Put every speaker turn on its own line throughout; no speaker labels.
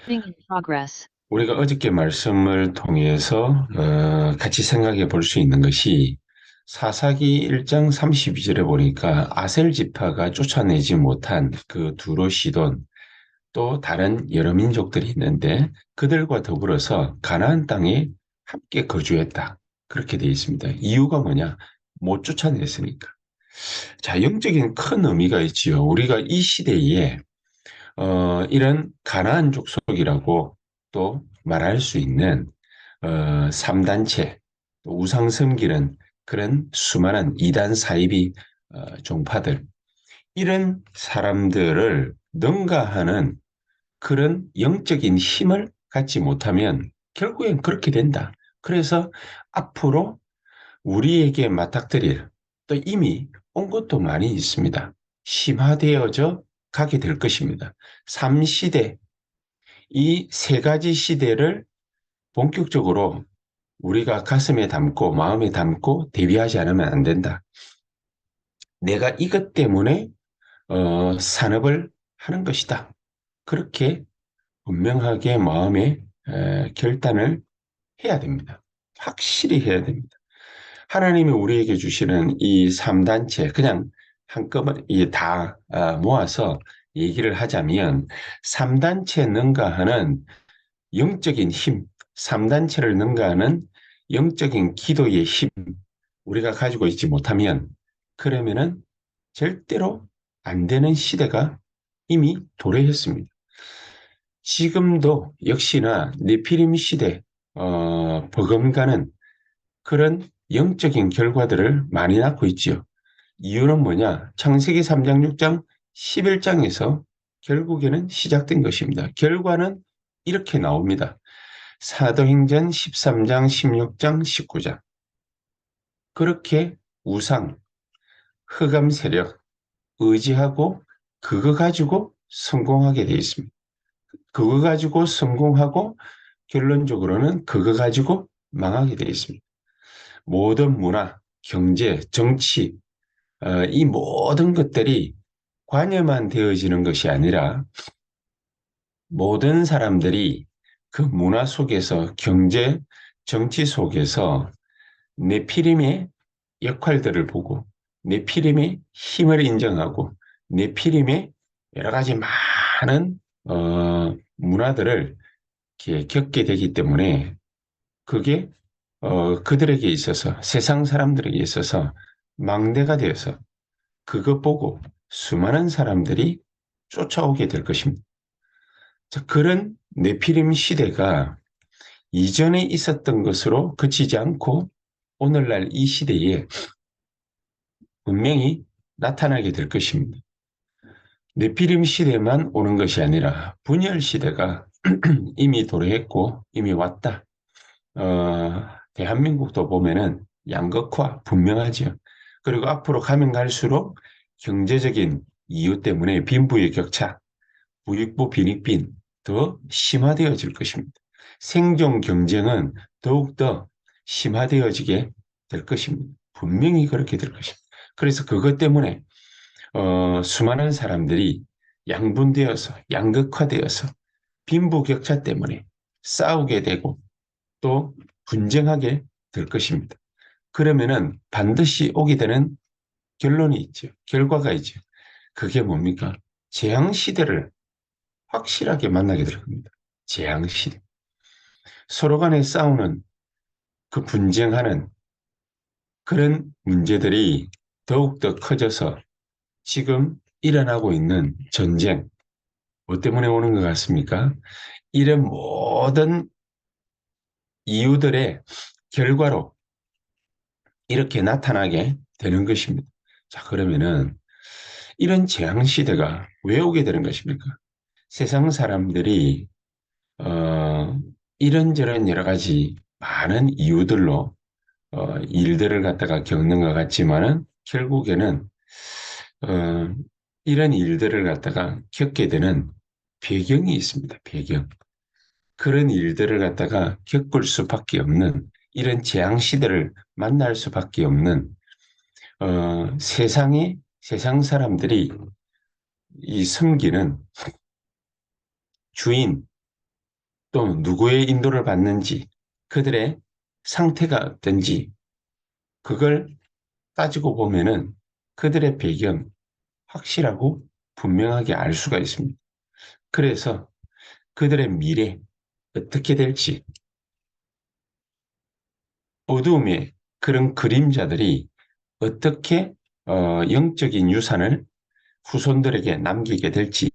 Recording in progress.
우리가 어저께 말씀을 통해서 같이 생각해 볼 수 있는 것이 사사기 1장 32절에 보니까 아셀 지파가 쫓아내지 못한 그 두로 시돈 또 다른 여러 민족들이 있는데 그들과 더불어서 가나안 땅에 함께 거주했다. 그렇게 되어 있습니다. 이유가 뭐냐? 못 쫓아냈으니까. 자, 영적인 큰 의미가 있지요. 우리가 이 시대에 이런 가나안 족속이라고 또 말할 수 있는 3단체, 우상 섬기는 그런 수많은 이단 사이비 종파들, 이런 사람들을 능가하는 그런 영적인 힘을 갖지 못하면 결국엔 그렇게 된다. 그래서 앞으로 우리에게 맞닥뜨릴 또 이미 온 것도 많이 있습니다. 심화되어져 가게 될 것입니다. 3시대, 이 세 가지 시대를 본격적으로 우리가 가슴에 담고 마음에 담고 대비하지 않으면 안 된다. 내가 이것 때문에 산업을 하는 것이다. 그렇게 분명하게 마음에 결단을 해야 됩니다. 확실히 해야 됩니다. 하나님이 우리에게 주시는 이 3단체 그냥 한꺼번에 다 모아서 얘기를 하자면 3단체 능가하는 영적인 힘, 3단체를 능가하는 영적인 기도의 힘, 우리가 가지고 있지 못하면 그러면은 절대로 안 되는 시대가 이미 도래했습니다. 지금도 역시나 네피림 시대, 버금가는 그런 영적인 결과들을 많이 낳고 있지요. 이유는 뭐냐? 창세기 3장, 6장, 11장에서 결국에는 시작된 것입니다. 결과는 이렇게 나옵니다. 사도행전 13장, 16장, 19장. 그렇게 우상, 흑암 세력, 의지하고 그거 가지고 성공하게 되어 있습니다. 그거 가지고 성공하고 결론적으로는 그거 가지고 망하게 되어 있습니다. 모든 문화, 경제, 정치, 이 모든 것들이 관여만 되어지는 것이 아니라 모든 사람들이 그 문화 속에서 경제, 정치 속에서 네피림의 역할들을 보고 네피림의 힘을 인정하고 네피림의 여러 가지 많은 문화들을 이렇게 겪게 되기 때문에 그게 그들에게 있어서 세상 사람들에게 있어서 망대가 되어서 그것 보고 수많은 사람들이 쫓아오게 될 것입니다. 자, 그런 네피림 시대가 이전에 있었던 것으로 그치지 않고 오늘날 이 시대에 분명히 나타나게 될 것입니다. 네피림 시대만 오는 것이 아니라 분열 시대가 이미 도래했고 이미 왔다. 대한민국도 보면은 양극화 분명하죠. 그리고 앞으로 가면 갈수록 경제적인 이유 때문에 빈부의 격차, 부익부 빈익빈 더 심화되어질 것입니다. 생존 경쟁은 더욱더 심화되어지게 될 것입니다. 분명히 그렇게 될 것입니다. 그래서 그것 때문에 수많은 사람들이 양분되어서 양극화되어서 빈부격차 때문에 싸우게 되고 또 분쟁하게 될 것입니다. 그러면은 반드시 오게 되는 결론이 있죠. 결과가 있죠. 그게 뭡니까? 재앙 시대를 확실하게 만나게 될 겁니다. 재앙 시대. 서로 간에 싸우는 그 분쟁하는 그런 문제들이 더욱더 커져서 지금 일어나고 있는 전쟁, 뭐 때문에 오는 것 같습니까? 이런 모든 이유들의 결과로 이렇게 나타나게 되는 것입니다. 자, 그러면은 이런 재앙 시대가 왜 오게 되는 것입니까? 세상 사람들이 어, 이런저런 여러 가지 많은 이유들로 일들을 갖다가 겪는 것 같지만은 결국에는 어, 이런 일들을 갖다가 겪게 되는 배경이 있습니다. 배경. 그런 일들을 갖다가 겪을 수밖에 없는 이런 재앙 시대를 만날 수밖에 없는 세상 사람들이 이 섬기는 주인, 또 누구의 인도를 받는지, 그들의 상태가 어떤지, 그걸 따지고 보면은 그들의 배경 확실하고 분명하게 알 수가 있습니다. 그래서 그들의 미래 어떻게 될지 어두움의 그런 그림자들이 어떻게 영적인 유산을 후손들에게 남기게 될지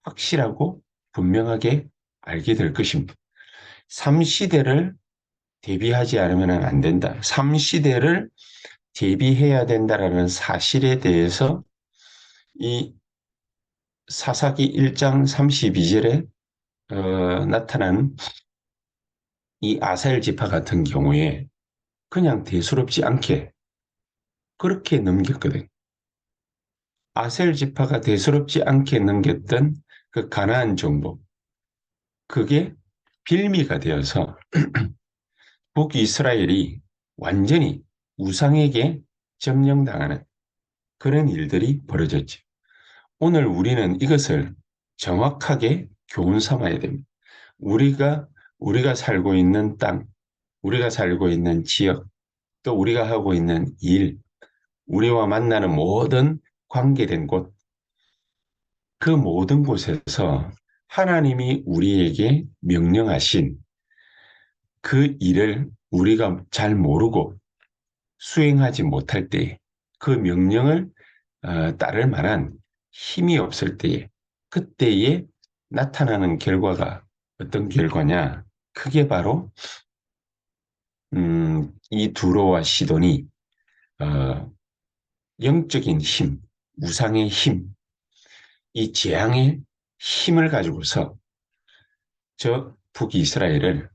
확실하고 분명하게 알게 될 것입니다. 3시대를 대비하지 않으면 안 된다. 3시대를 대비해야 된다라는 사실에 대해서 이 사사기 1장 32절에 나타난 이 아사엘 지파 같은 경우에 그냥 대수롭지 않게 그렇게 넘겼거든. 아셀 지파가 대수롭지 않게 넘겼던 그 가나안 정복, 그게 빌미가 되어서 북이스라엘이 완전히 우상에게 점령당하는 그런 일들이 벌어졌지. 오늘 우리는 이것을 정확하게 교훈 삼아야 됩니다. 우리가 우리가 살고 있는 땅, 우리가 살고 있는 지역, 또 우리가 하고 있는 일, 우리와 만나는 모든 관계된 곳, 그 모든 곳에서 하나님이 우리에게 명령하신 그 일을 우리가 잘 모르고 수행하지 못할 때, 그 명령을 따를 만한 힘이 없을 때에, 그때에 나타나는 결과가 어떤 결과냐? 그게 바로 이 두로와 시돈이 어, 영적인 힘, 우상의 힘, 이 재앙의 힘을 가지고서 저 북이스라엘을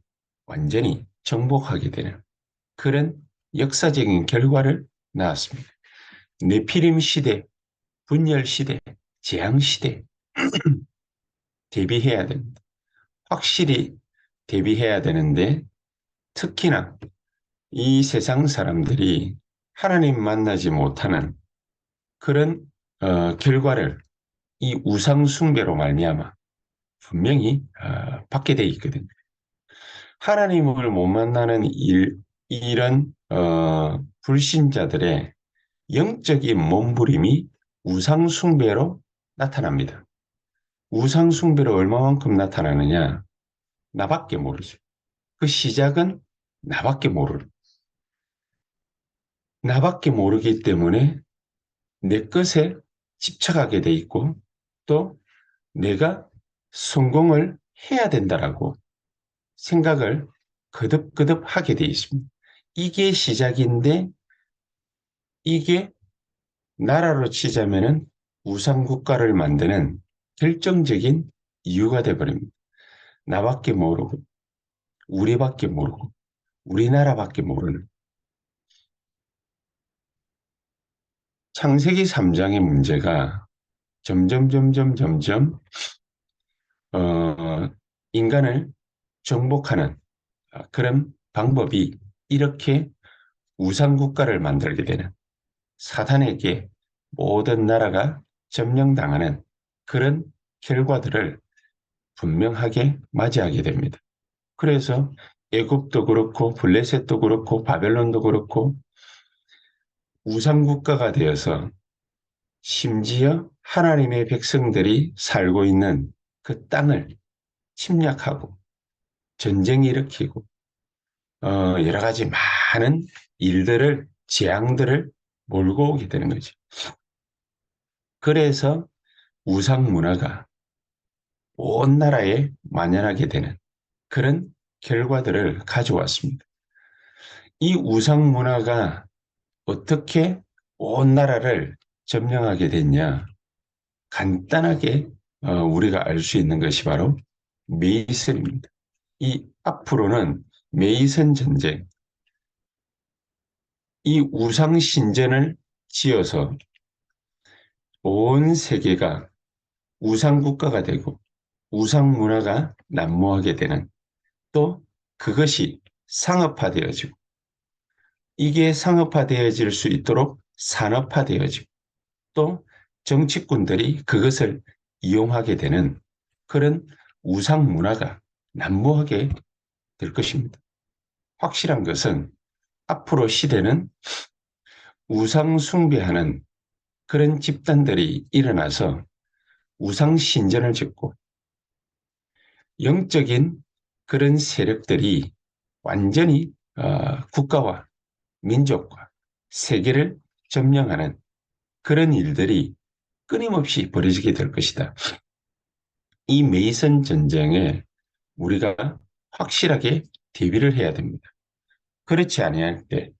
완전히 정복하게 되는 그런 역사적인 결과를 낳았습니다. 네피림 시대, 분열 시대, 재앙 시대 대비해야 됩니다. 확실히 대비해야 되는데 특히나 이 세상 사람들이 하나님 만나지 못하는 그런 결과를 이 우상 숭배로 말미암아 분명히 받게 돼 있거든요. 하나님을 못 만나는 이런 불신자들의 영적인 몸부림이 우상숭배로 나타납니다. 우상숭배로 얼마만큼 나타나느냐? 나밖에 모르죠. 그 시작은 나밖에 모르는. 나밖에 모르기 때문에 내 것에 집착하게 돼 있고 또 내가 성공을 해야 된다라고 생각을 거듭거듭 하게 돼 있습니다. 이게 시작인데 이게 나라로 치자면은 우상국가를 만드는 결정적인 이유가 돼버립니다. 나밖에 모르고, 우리밖에 모르고, 우리나라밖에 모르는 창세기 3장의 문제가 점점 어, 인간을 정복하는 그런 방법이 이렇게 우상국가를 만들게 되는 사탄에게 모든 나라가 점령당하는 그런 결과들을 분명하게 맞이하게 됩니다. 그래서 애굽도 그렇고 블레셋도 그렇고 바벨론도 그렇고 우상국가가 되어서 심지어 하나님의 백성들이 살고 있는 그 땅을 침략하고 전쟁 일으키고 여러 가지 많은 일들을 재앙들을 몰고 오게 되는 거죠. 그래서 우상 문화가 온 나라에 만연하게 되는 그런 결과들을 가져왔습니다. 이 우상 문화가 어떻게 온 나라를 점령하게 됐냐? 간단하게 우리가 알 수 있는 것이 바로 메이슨입니다. 이 앞으로는 메이슨 전쟁, 이 우상 신전을 지어서 온 세계가 우상 국가가 되고 우상 문화가 난무하게 되는 또 그것이 상업화되어지고 이게 상업화되어질 수 있도록 산업화되어지고 또 정치꾼들이 그것을 이용하게 되는 그런 우상 문화가 난무하게 될 것입니다. 확실한 것은 앞으로 시대는 우상 숭배하는 그런 집단들이 일어나서 우상 신전을 짓고 영적인 그런 세력들이 완전히 국가와 민족과 세계를 점령하는 그런 일들이 끊임없이 벌어지게 될 것이다. 이 메이선 전쟁에 우리가 확실하게 대비를 해야 됩니다. 그렇지 아니할 때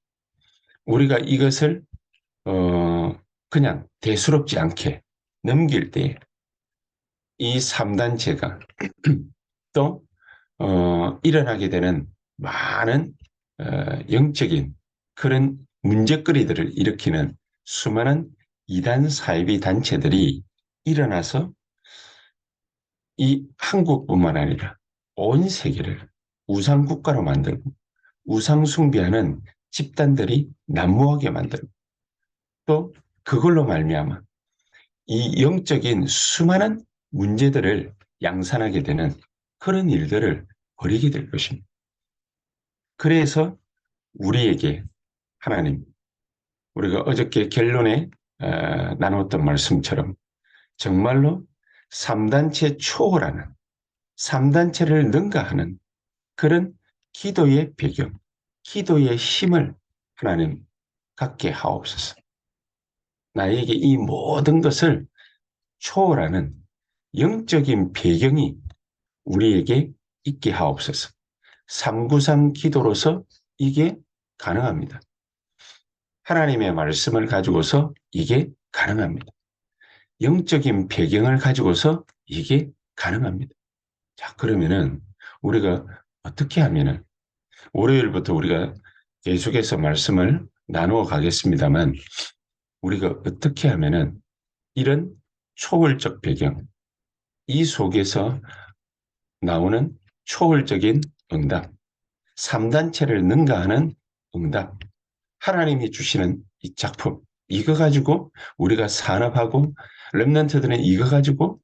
우리가 이것을 그냥 대수롭지 않게 넘길 때 이 3단체가 또 일어나게 되는 많은 영적인 그런 문제거리들을 일으키는 수많은 이단 사이비 단체들이 일어나서 이 한국뿐만 아니라 온 세계를 우상국가로 만들고 우상숭배하는 집단들이 난무하게 만들고 또 그걸로 말미암아 이 영적인 수많은 문제들을 양산하게 되는 그런 일들을 벌이게 될 것입니다. 그래서 우리에게 하나님, 우리가 어저께 결론에 나눴던 말씀처럼 정말로 3단체 초월하는 3단체를 능가하는 그런 기도의 배경, 기도의 힘을 하나님 갖게 하옵소서. 나에게 이 모든 것을 초월하는 영적인 배경이 우리에게 있게 하옵소서. 393 기도로서 이게 가능합니다. 하나님의 말씀을 가지고서 이게 가능합니다. 영적인 배경을 가지고서 이게 가능합니다. 자, 그러면은 우리가 어떻게 하면은 월요일부터 우리가 계속해서 말씀을 나누어 가겠습니다만 우리가 어떻게 하면은 이런 초월적 배경, 이 속에서 나오는 초월적인 응답, 3단체를 능가하는 응답, 하나님이 주시는 이 작품, 이거 가지고 우리가 산업하고 렘넌트들은 이거 가지고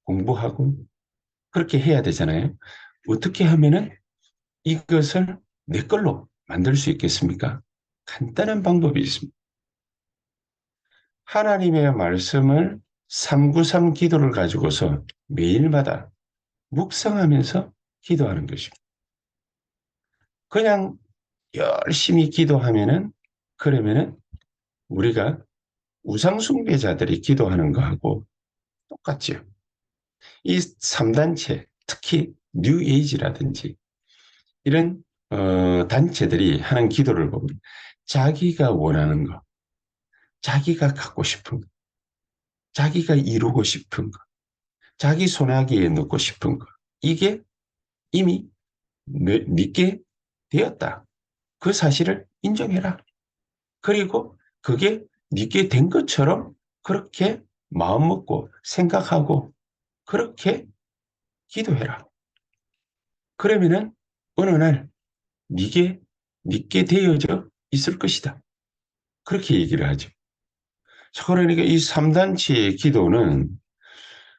공부하고 그렇게 해야 되잖아요. 어떻게 하면은 이것을 내 걸로 만들 수 있겠습니까? 간단한 방법이 있습니다. 하나님의 말씀을 393 기도를 가지고서 매일마다 묵상하면서 기도하는 것입니다. 그냥 열심히 기도하면은 그러면은 우리가 우상숭배자들이 기도하는 거하고 똑같죠. 이 3단체, 특히 뉴에이지라든지 이런 단체들이 하는 기도를 보면 자기가 원하는 거, 자기가 갖고 싶은 거, 자기가 이루고 싶은 거, 자기 손아귀에 넣고 싶은 거, 이게 이미 믿게 되었다. 그 사실을 인정해라. 그리고 그게 믿게 된 것처럼 그렇게 마음 먹고 생각하고 그렇게 기도해라. 그러면은 어느 날 믿게 되어져 있을 것이다. 그렇게 얘기를 하죠. 그러니까 이 3단체의 기도는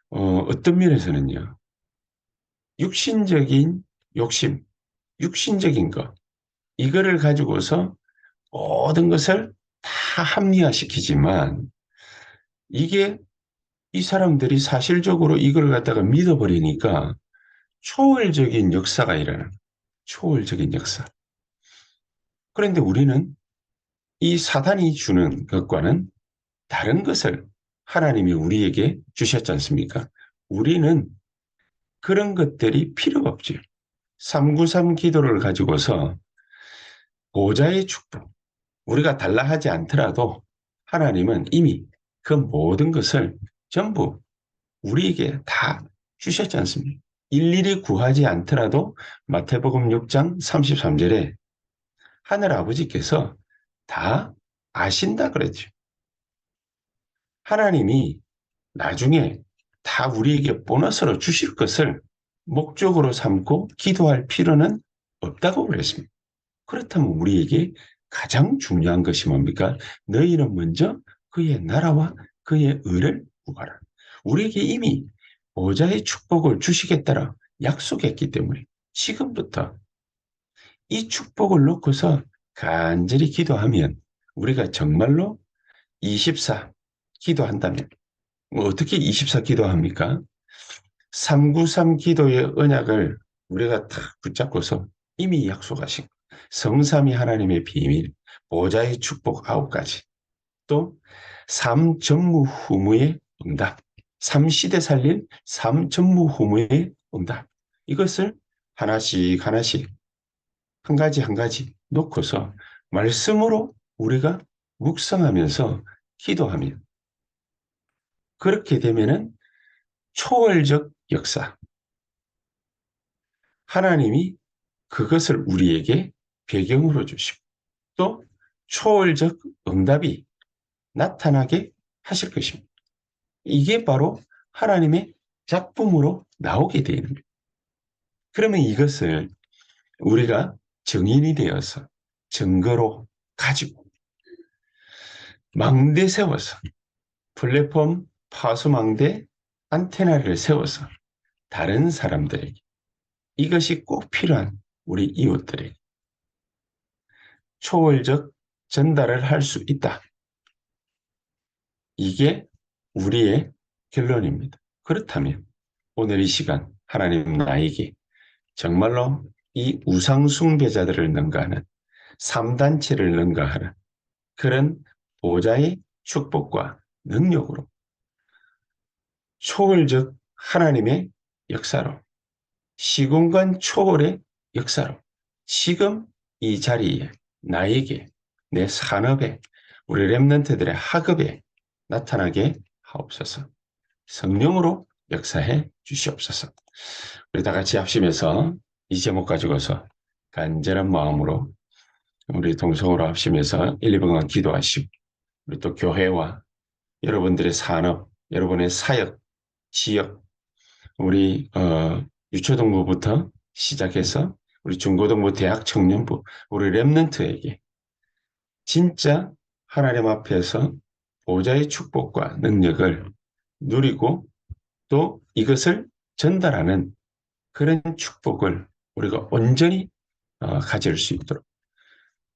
어떤 면에서는요. 육신적인 욕심, 육신적인 것 이거를 가지고서 모든 것을 다 합리화시키지만 이게 이 사람들이 사실적으로 이걸 갖다가 믿어버리니까 초월적인 역사가 일어나는 초월적인 역사. 그런데 우리는 이 사단이 주는 것과는 다른 것을 하나님이 우리에게 주셨지 않습니까? 우리는 그런 것들이 필요가 없지. 393 기도를 가지고서 보좌의 축복, 우리가 달라 하지 않더라도 하나님은 이미 그 모든 것을 전부 우리에게 다 주셨지 않습니까? 일일이 구하지 않더라도 마태복음 6장 33절에 하늘 아버지께서 다 아신다 그랬죠. 하나님이 나중에 다 우리에게 보너스로 주실 것을 목적으로 삼고 기도할 필요는 없다고 그랬습니다. 그렇다면 우리에게 가장 중요한 것이 뭡니까? 너희는 먼저 그의 나라와 그의 의를 구하라. 우리에게 이미 보좌의 축복을 주시겠다라 약속했기 때문에 지금부터 이 축복을 놓고서 간절히 기도하면 우리가 정말로 24 기도한다면 어떻게 24 기도합니까? 393 기도의 언약을 우리가 탁 붙잡고서 이미 약속하신 성삼위 하나님의 비밀, 보좌의 축복 9가지, 또 삼전무후무의 응답, 삼시대 살릴 삼전무후무의 응답, 이것을 하나씩 하나씩 한 가지 한 가지 놓고서 말씀으로 우리가 묵상하면서 기도하면 그렇게 되면은 초월적 역사, 하나님이 그것을 우리에게 배경으로 주시고 또 초월적 응답이 나타나게 하실 것입니다. 이게 바로 하나님의 작품으로 나오게 되는 거예요. 그러면 이것을 우리가 증인이 되어서 증거로 가지고 망대 세워서 플랫폼 파수망대 안테나를 세워서 다른 사람들에게 이것이 꼭 필요한 우리 이웃들에게 초월적 전달을 할 수 있다. 이게 우리의 결론입니다. 그렇다면 오늘 이 시간 하나님 나에게 정말로 이 우상숭배자들을 능가하는 3단체를 능가하는 그런 보좌의 축복과 능력으로 초월적 하나님의 역사로 시공간 초월의 역사로 지금 이 자리에 나에게 내 산업에 우리 랩런트들의 학업에 나타나게 하옵소서. 성령으로 역사해 주시옵소서. 우리 다 같이 합심해서 이 제목 가지고서 간절한 마음으로 우리 동성으로 합심해서 1, 2분간 기도하시고 우리 또 교회와 여러분들의 산업, 여러분의 사역, 지역, 우리 유초등부부터 시작해서 우리 중고등부, 대학, 청년부, 우리 랩런트에게 진짜 하나님 앞에서 보좌의 축복과 능력을 누리고 또 이것을 전달하는 그런 축복을 우리가 온전히 가질 수 있도록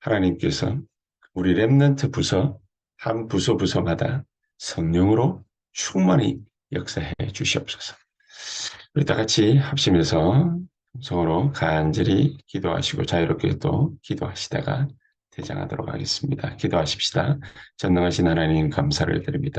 하나님께서 우리 랩런트 부서 한 부서마다 성령으로 충만히 역사해 주시옵소서. 우리 다 같이 합심해서 서로 간절히 기도하시고 자유롭게 또 기도하시다가 대장하도록 하겠습니다. 기도하십시다. 전능하신 하나님 감사를 드립니다.